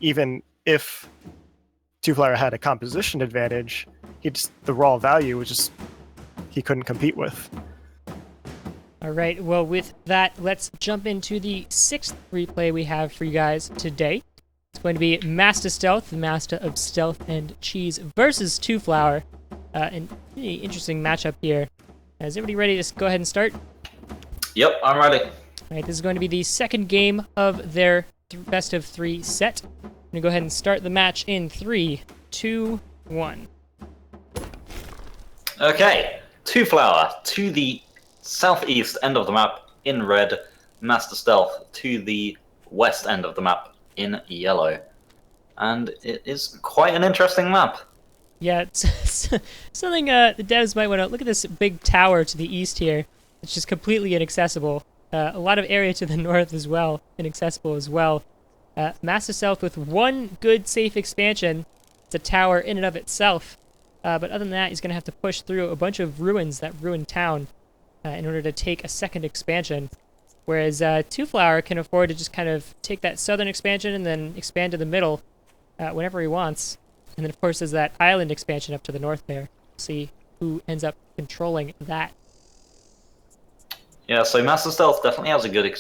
even if TwoFlour had a composition advantage, the raw value was just he couldn't compete with. All right, well, with that, let's jump into the 6th replay we have for you guys today. It's going to be Mastastealth, the Master of Stealth and Cheese, versus TwoFlour. An really interesting matchup here. Is everybody ready to go ahead and start? Yep, I'm ready. All right, this is going to be the second game of their best of 3 set. I'm going to go ahead and start the match in 3, 2, 1. Okay, TwoFlour to the southeast end of the map in red, Mastastealth to the west end of the map in yellow. And it is quite an interesting map. Yeah, it's something the devs might want to look at. This big tower to the east here. It's just completely inaccessible. A lot of area to the north as well, inaccessible as well. Mastastealth with one good safe expansion. It's a tower in and of itself. But other than that, he's going to have to push through a bunch of ruins, that ruined town, in order to take a second expansion. Whereas TwoFlour can afford to just kind of take that southern expansion and then expand to the middle whenever he wants. And then, of course, there's that island expansion up to the north there. See who ends up controlling that. Yeah, so Mastastealth definitely has a good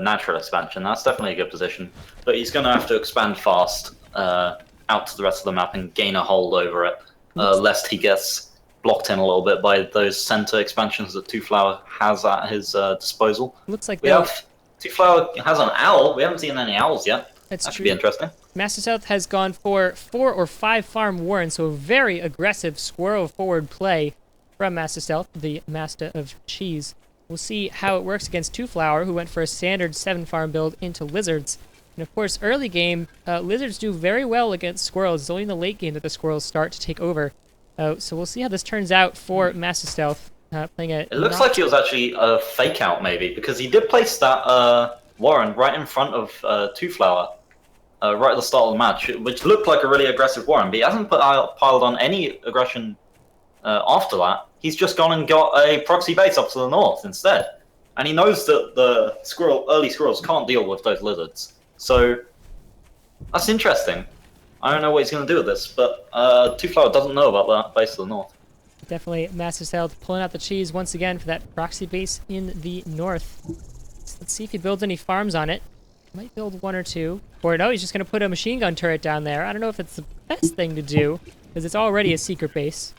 natural expansion. That's definitely a good position. But he's going to have to expand fast out to the rest of the map and gain a hold over it, lest he gets blocked in a little bit by those center expansions that TwoFlour has at his disposal. Looks like TwoFlour has an owl. We haven't seen any owls yet. That should be interesting. Mastastealth has gone for 4 or 5 farm warrens, so a very aggressive squirrel forward play from Mastastealth, the Master of Cheese. We'll see how it works against TwoFlour, who went for a standard 7 farm build into lizards. And of course, early game, lizards do very well against squirrels. It's only in the late game that the squirrels start to take over. So we'll see how this turns out for Mastastealth. It looks like he was actually a fake out, maybe, because he did place that warren right in front of TwoFlour. Right at the start of the match, which looked like a really aggressive warren, but he hasn't piled on any aggression after that. He's just gone and got a proxy base up to the north instead. And he knows that the early squirrels can't deal with those lizards. So that's interesting. I don't know what he's going to do with this, but TwoFlour doesn't know about that base to the north. Definitely Mastastealth pulling out the cheese once again for that proxy base in the north. So let's see if he builds any farms on it. Might build 1 or 2. Or no, he's just going to put a machine gun turret down there. I don't know if it's the best thing to do, because it's already a secret base.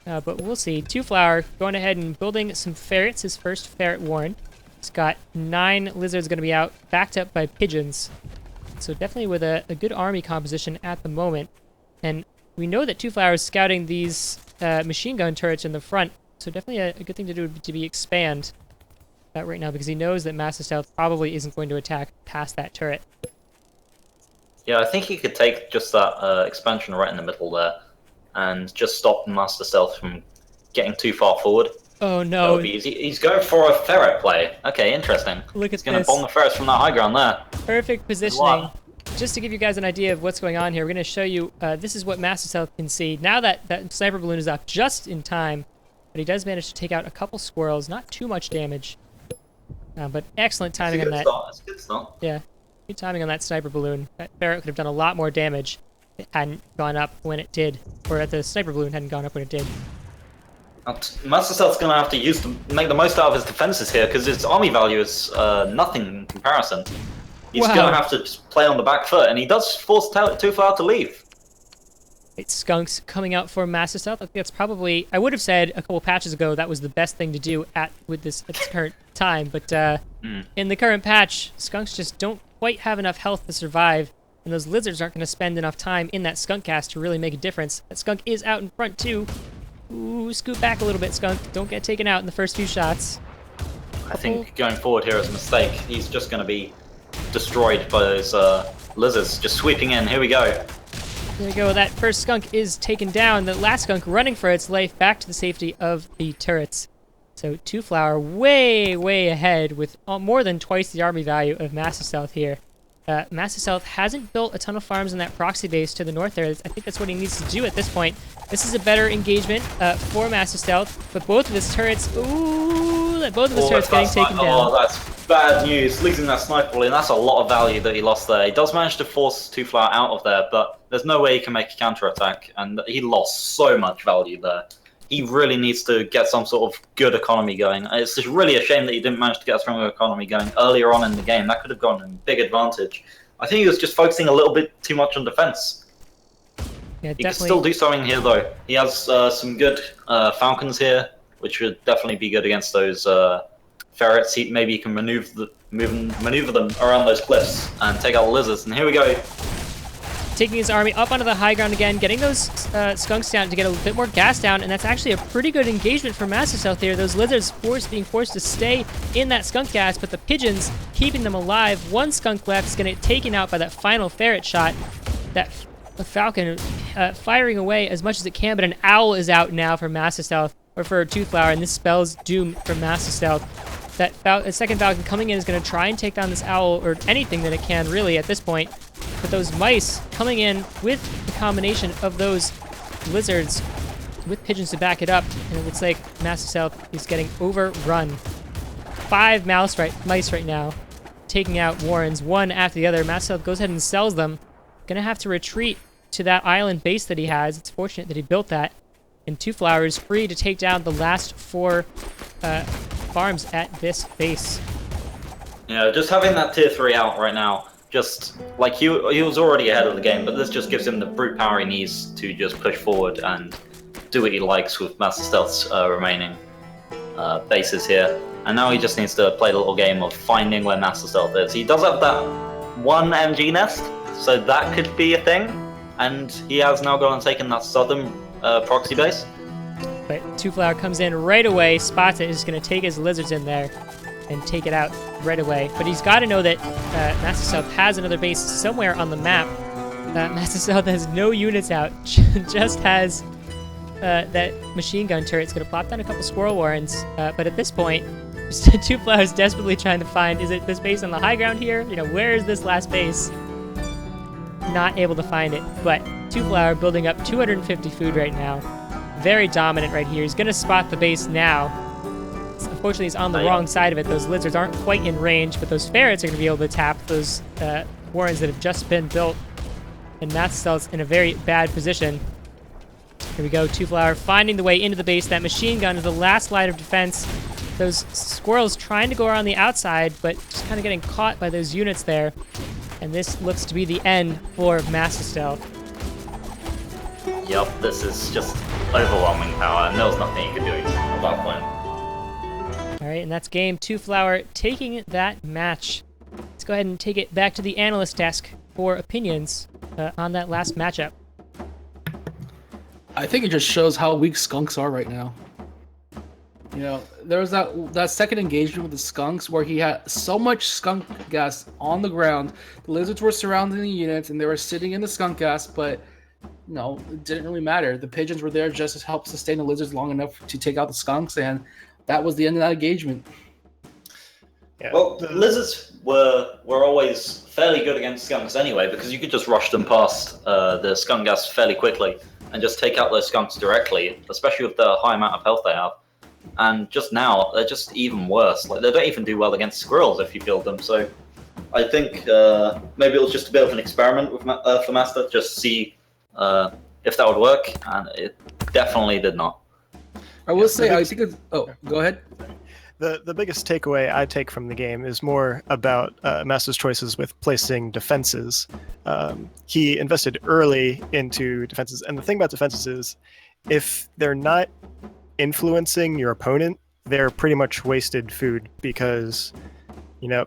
But we'll see. TwoFlour going ahead and building some ferrets, his first ferret warren. He's got 9 lizards going to be out, backed up by pigeons. So definitely with a good army composition at the moment. And we know that TwoFlour is scouting these machine gun turrets in the front, so definitely a good thing to do would be to expand right now, because he knows that Mastastealth probably isn't going to attack past that turret. Yeah, I think he could take just that expansion right in the middle there, and just stop Mastastealth from getting too far forward. Oh no! That would be easy. He's going for a ferret play. Okay, interesting. Look at this. He's going to bomb the ferrets from that high ground there. Perfect positioning. Just to give you guys an idea of what's going on here, we're going to show you. This is what Mastastealth can see now that that sniper balloon is up just in time, but he does manage to take out a couple squirrels. Not too much damage. But excellent timing on that. That's a good start. Yeah, good timing on that sniper balloon. That ferret could have done a lot more damage if it hadn't gone up when it did, or the sniper balloon hadn't gone up when it did. Mastastealth's going to have to make the most out of his defenses here, because his army value is nothing in comparison. He's going to have to just play on the back foot, and he does force TwoFlour to leave. It's Skunks coming out for Mastastealth. I think that's probably, I would have said a couple patches ago that was the best thing to do at this current time, but in the current patch, Skunks just don't quite have enough health to survive, and those lizards aren't going to spend enough time in that skunk cast to really make a difference. That skunk is out in front too. Ooh, scoot back a little bit, Skunk. Don't get taken out in the first few shots. I think going forward here is a mistake. He's just going to be destroyed by those lizards just sweeping in. Here we go. There we go. That first skunk is taken down. The last skunk running for its life back to the safety of the turrets. So TwoFlour way, way ahead with more than twice the army value of Mastastealth here. Mastastealth hasn't built a ton of farms in that proxy base to the north there. I think that's what he needs to do at this point. This is a better engagement for Mastastealth, but both of his turrets, both of his turrets getting taken down. Oh, bad news. Losing that sniper volley, and that's a lot of value that he lost there. He does manage to force TwoFlour out of there, but there's no way he can make a counterattack, and he lost so much value there. He really needs to get some sort of good economy going. It's just really a shame that he didn't manage to get a stronger economy going earlier on in the game. That could have gone in big advantage. I think he was just focusing a little bit too much on defense. Yeah, he can still do something here, though. He has some good Falcons here, which would definitely be good against those ferrets. Maybe he can maneuver them around those cliffs and take out the lizards. And here we go. Taking his army up onto the high ground again, getting those skunks down to get a bit more gas down, and that's actually a pretty good engagement for Mastastealth here. Those lizards being forced to stay in that skunk gas, but the pigeons keeping them alive. One skunk left is going to get taken out by that final ferret shot. That falcon firing away as much as it can, but an owl is out now for Mastastealth, or for TwoFlour, and this spells doom for Mastastealth. That second falcon coming in is going to try and take down this owl, or anything that it can, really, at this point. But those mice coming in with the combination of those lizards with pigeons to back it up, and it looks like Mastastealth is getting overrun. 5 mice right now, taking out Warrens, one after the other. Mastastealth goes ahead and sells them. Gonna have to retreat to that island base that he has. It's fortunate that he built that. And TwoFlour is free to take down the last 4 farms at this base. Yeah, just having that tier 3 out right now, just like he was already ahead of the game, but this just gives him the brute power he needs to just push forward and do what he likes with Mastastealth's remaining bases here. And now he just needs to play the little game of finding where Mastastealth is. He does have that 1 MG nest, so that could be a thing. And he has now gone and taken that southern proxy base. But TwoFlour comes in right away, spots it, is going to take his lizards in there and take it out right away. But he's got to know that Mastastealth has another base somewhere on the map. Mastastealth has no units out, just has that machine gun turret. It's going to plop down a couple squirrel warrens. But at this point, TwoFlour is desperately trying to find, is it this base on the high ground here? You know, where is this last base? Not able to find it, but TwoFlour building up 250 food right now. Very dominant right here. He's going to spot the base now. Unfortunately, he's on the wrong side of it. Those lizards aren't quite in range, but those ferrets are going to be able to tap those warrens that have just been built. And Mastastealth's in a very bad position. Here we go, TwoFlour finding the way into the base. That machine gun is the last line of defense. Those squirrels trying to go around the outside, but just kind of getting caught by those units there. And this looks to be the end for Mastastealth. Yup, this is just overwhelming power, and there was nothing you could do at that point. Alright, and that's game. TwoFlour taking that match. Let's go ahead and take it back to the analyst desk for opinions on that last matchup. I think it just shows how weak skunks are right now. You know, there was that second engagement with the skunks where he had so much skunk gas on the ground. The lizards were surrounding the units and they were sitting in the skunk gas, but no, it didn't really matter. The pigeons were there just to help sustain the lizards long enough to take out the skunks, and that was the end of that engagement. Yeah. Well, the lizards were always fairly good against skunks anyway, because you could just rush them past the skunk gas fairly quickly and just take out those skunks directly, especially with the high amount of health they have. And just now, they're just even worse. Like, they don't even do well against squirrels if you build them. So I think maybe it was just a bit of an experiment with for Master, just see if that would work, and it definitely did not. I will say, I think it's... Oh, go ahead. The biggest takeaway I take from the game is more about Master's choices with placing defenses. He invested early into defenses, and the thing about defenses is, if they're not influencing your opponent, they're pretty much wasted food, because, you know,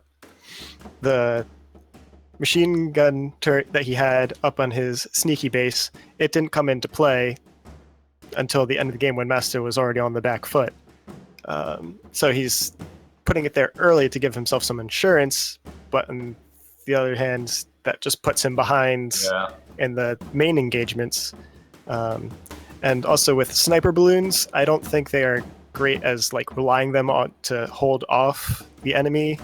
the machine gun turret that he had up on his sneaky base, it didn't come into play until the end of the game when Master was already on the back foot. So he's putting it there early to give himself some insurance, but on the other hand, that just puts him behind in the main engagements. And also with sniper balloons, I don't think they are great as like relying them on to hold off the enemy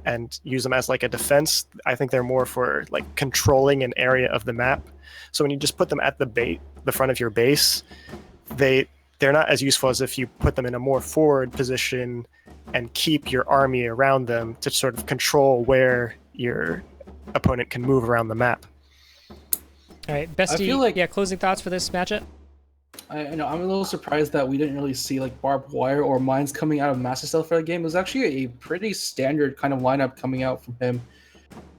and use them as like a defense. I think they're more for like controlling an area of the map. So when you just put them at the front of your base, they're not as useful as if you put them in a more forward position and keep your army around them to sort of control where your opponent can move around the map. All right, Bestie, feel like- closing thoughts for this matchup? I know I'm a little surprised that we didn't really see like barbed wire or mines coming out of Mastastealth for the game. It was actually a pretty standard kind of lineup coming out from him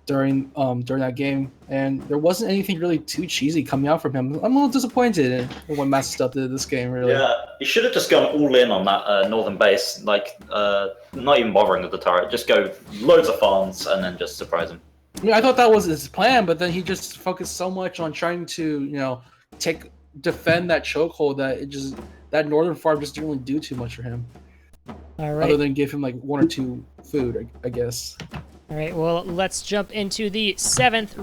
during that game, and there wasn't anything really too cheesy coming out from him. I'm a little disappointed in what Mastastealth did this game. Really, Yeah, he should have just gone all in on that northern base, like not even bothering with the turret. Just go loads of farms and then just surprise him. I mean, I thought that was his plan, but then he just focused so much on trying to, defend that chokehold that northern farm just didn't really do too much for him. All right. Other than give him like 1 or 2 food, I guess. All right, well, let's jump into the 7th